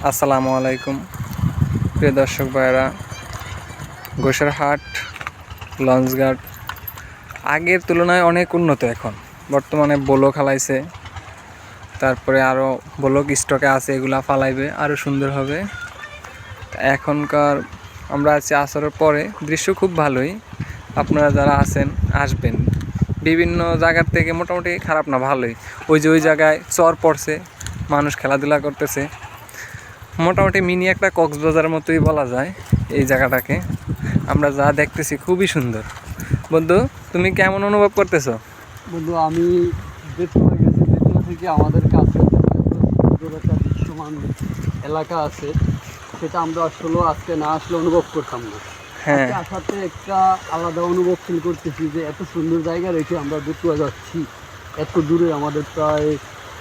আসসালামু আলাইকুম প্রিয় দর্শক ভাইরা, গোসারহাট লঞ্চঘাট আগের তুলনায় অনেক উন্নত। এখন বর্তমানে বোলো খালাইছে, তারপরে আরও বোলক স্টকে আছে, এগুলা ফালাইবে আরও সুন্দর হবে। এখনকার আমরা আছি আসরের পরে, দৃশ্য খুব ভালোই। আপনারা যারা আছেন আসবেন, বিভিন্ন জায়গার থেকে মোটামুটি খারাপ না, ভালোই। ওই যে ওই জায়গায় চর পড়ছে, মানুষ খেলাধুলা করতেছে, মোটামুটি মিনি একটা কক্সবাজারের মতোই বলা যায় এই জায়গাটাকে। আমরা যা দেখতেছি খুবই সুন্দর। বন্ধু, তুমি কেমন অনুভব করতেছো? বন্ধু, আমি বেতুয়া গেছি। বেতুয়া থেকে আমাদের কাছে সুন্দর একটা দৃশ্যমান এলাকা আছে, সেটা আমরা আসলে আজকে না আসলে অনুভব করতাম না। হ্যাঁ, আসাতে একটা আলাদা অনুভব ফিল করতেছি যে এত সুন্দর জায়গা রেখে আমরা বেতুয়া যাচ্ছি। এত দূরে, আমাদের প্রায়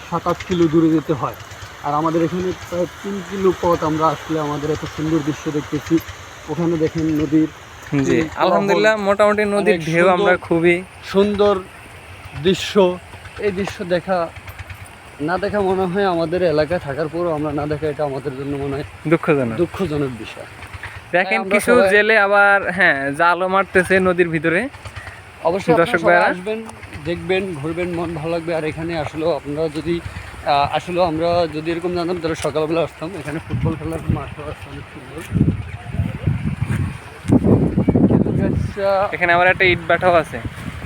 7-8 কিলো দূরে যেতে হয়, আর আমাদের এখানে প্রায় 3 কিলো পথ আমরা আসলে আমাদের এত সুন্দর দৃশ্য দেখতেছি। ওখানে দেখেন নদীর, জি আলহামদুলিল্লাহ, মোটামুটি নদীর ঢেউ আমরা খুবই সুন্দর দৃশ্য। এই দৃশ্য না দেখা মনে হয় আমাদের এলাকায় থাকার পরও আমরা না দেখা, এটা আমাদের জন্য মনে হয় দুঃখজনক বিষয়। দেখেন কিছু জেলে আবার জালও মারতেছে নদীর ভিতরে। অবশ্যই দর্শক ভাইরা আসবেন, দেখবেন, ঘুরবেন, মন ভালো লাগবে। আর এখানে আসলেও আপনারা যদি আমরা যদি এরকম জানতাম তাহলে সকালবেলা আসতাম। এখানে ফুটবল খেলার মাঠও আছে অনেক সুন্দর। এখানে আবার একটা ইট ভাটাও আছে।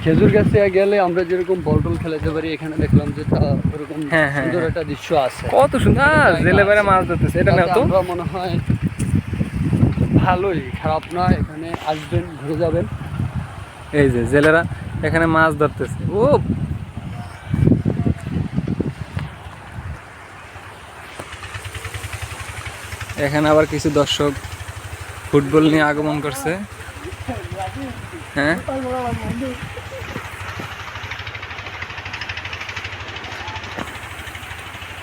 খেজুর গাছে গেলে আমরা যেরকম বল টল খেলাতে পারি, এখানে দেখলাম যে ওরকম সুন্দর একটা দৃশ্য আছে। কত সুন্দর জেলে বেড়া মাছ ধরতেছে, এটা না তো মনে হয় ভালোই, খারাপ না। এখানে আসবেন, ঘুরে যাবেন। এই যে জেলেরা এখানে মাছ ধরতেছে। ও এখানে আবার কিছু দর্শক ফুটবল নিয়ে আগমন করছে। হ্যাঁ,